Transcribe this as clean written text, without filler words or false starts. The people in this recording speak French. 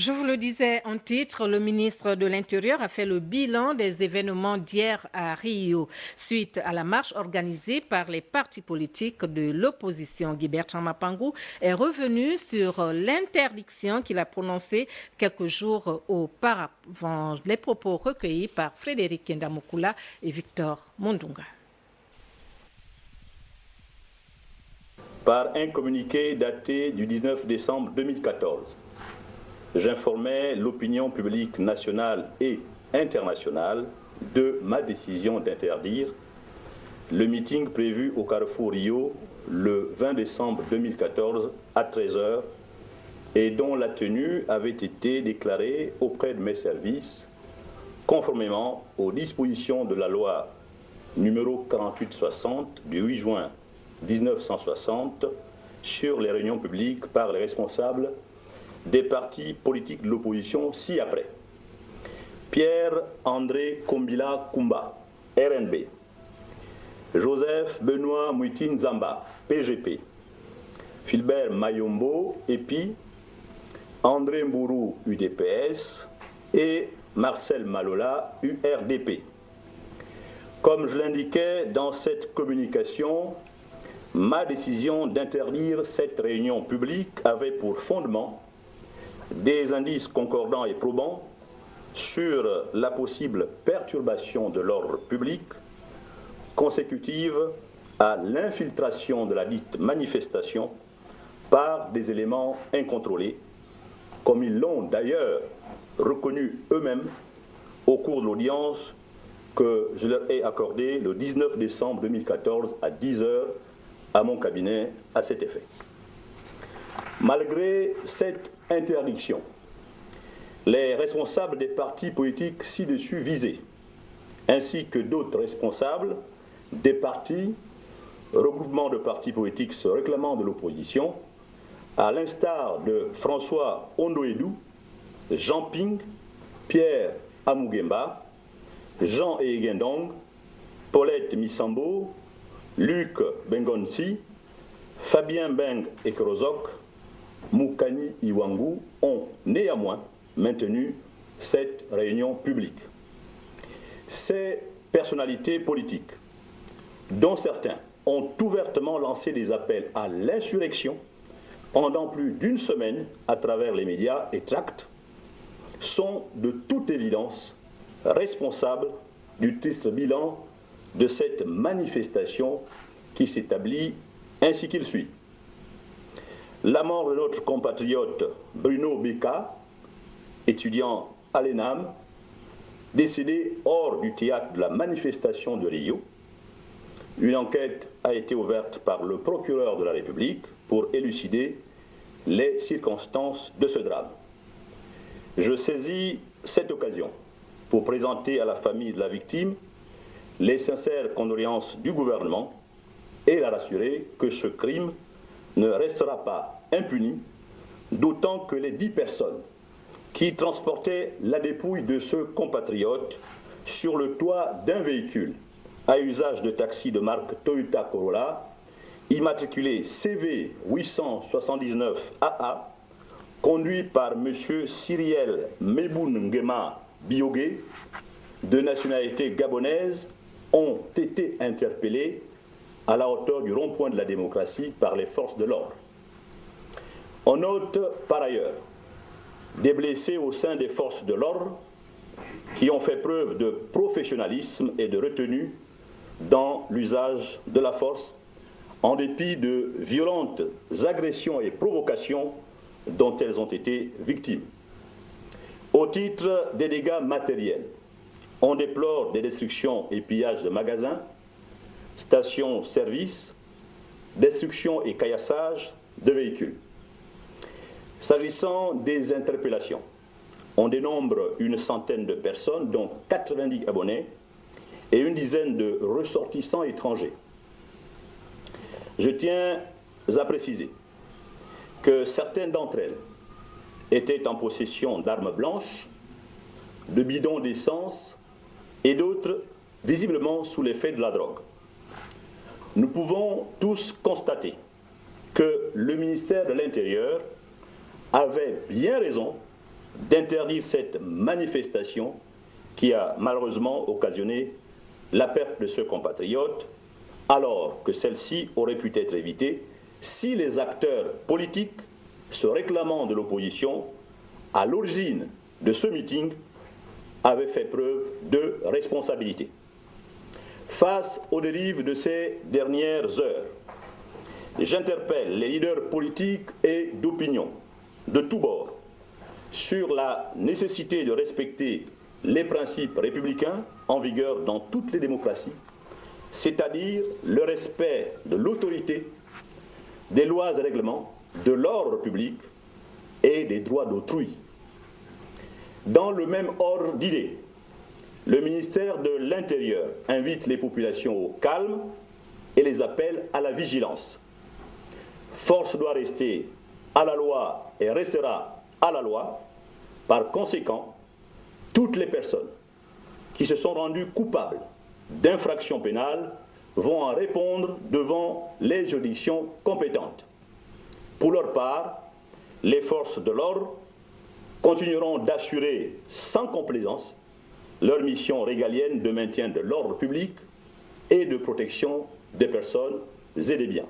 Je vous le disais en titre, le ministre de l'Intérieur a fait le bilan des événements d'hier à Rio. Suite à la marche organisée par les partis politiques de l'opposition, Guy-Bertrand Mapangou est revenu sur l'interdiction qu'il a prononcée quelques jours auparavant. Les propos recueillis par Frédéric Kendamukula et Victor Mondunga. Par un communiqué daté du 19 décembre 2014, j'informais l'opinion publique nationale et internationale de ma décision d'interdire le meeting prévu au Carrefour Rio le 20 décembre 2014 à 13h et dont la tenue avait été déclarée auprès de mes services conformément aux dispositions de la loi numéro 4860 du 8 juin 1960 sur les réunions publiques par les responsables des partis politiques de l'opposition ci-après. Pierre-André Kombila Kumba, RNB. Joseph Benoît Mouitine Zamba, PGP. Philbert Mayombo, EPI. André Mbourou, UDPS. Et Marcel Malola, URDP. Comme je l'indiquais dans cette communication, ma décision d'interdire cette réunion publique avait pour fondement des indices concordants et probants sur la possible perturbation de l'ordre public consécutive à l'infiltration de la dite manifestation par des éléments incontrôlés, comme ils l'ont d'ailleurs reconnu eux-mêmes au cours de l'audience que je leur ai accordée le 19 décembre 2014 à 10h à mon cabinet à cet effet. Malgré cette interdiction, les responsables des partis politiques ci-dessus visés, ainsi que d'autres responsables des partis, regroupements de partis politiques se réclamant de l'opposition, à l'instar de François Ondoedou, Jean Ping, Pierre Amugemba, Jean Egendong, Paulette Misambo, Luc Bengonsi, Fabien Beng Ekrozok, Moukani Iwangu ont néanmoins maintenu cette réunion publique. Ces personnalités politiques, dont certains ont ouvertement lancé des appels à l'insurrection pendant plus d'une semaine à travers les médias et tracts, sont de toute évidence responsables du triste bilan de cette manifestation qui s'établit ainsi qu'il suit. La mort de notre compatriote Bruno Beka, étudiant à l'ENAM, décédé hors du théâtre de la manifestation de Rio. Une enquête a été ouverte par le procureur de la République pour élucider les circonstances de ce drame. Je saisis cette occasion pour présenter à la famille de la victime les sincères condoléances du gouvernement et la rassurer que ce crime ne restera pas impuni, d'autant que les 10 personnes qui transportaient la dépouille de ce compatriote sur le toit d'un véhicule à usage de taxi de marque Toyota Corolla, immatriculé CV 879 AA, conduit par M. Cyriel Meboun Ngema Biogué, de nationalité gabonaise, ont été interpellés à la hauteur du rond-point de la démocratie par les forces de l'ordre. On note par ailleurs des blessés au sein des forces de l'ordre qui ont fait preuve de professionnalisme et de retenue dans l'usage de la force, en dépit de violentes agressions et provocations dont elles ont été victimes. Au titre des dégâts matériels, on déplore des destructions et pillages de magasins, stations-service, destruction et caillassage de véhicules. S'agissant des interpellations, on dénombre une centaine de personnes, dont 90 abonnés et une dizaine de ressortissants étrangers. Je tiens à préciser que certaines d'entre elles étaient en possession d'armes blanches, de bidons d'essence et d'autres visiblement sous l'effet de la drogue. Nous pouvons tous constater que le ministère de l'Intérieur avait bien raison d'interdire cette manifestation qui a malheureusement occasionné la perte de ce compatriote, alors que celle-ci aurait pu être évitée si les acteurs politiques se réclamant de l'opposition à l'origine de ce meeting avaient fait preuve de responsabilité. Face aux dérives de ces dernières heures, j'interpelle les leaders politiques et d'opinion de tous bords sur la nécessité de respecter les principes républicains en vigueur dans toutes les démocraties, c'est-à-dire le respect de l'autorité, des lois et règlements, de l'ordre public et des droits d'autrui. Dans le même ordre d'idées, le ministère de l'Intérieur invite les populations au calme et les appelle à la vigilance. Force doit rester à la loi et restera à la loi. Par conséquent, toutes les personnes qui se sont rendues coupables d'infractions pénales vont en répondre devant les juridictions compétentes. Pour leur part, les forces de l'ordre continueront d'assurer sans complaisance leur mission régalienne de maintien de l'ordre public et de protection des personnes et des biens.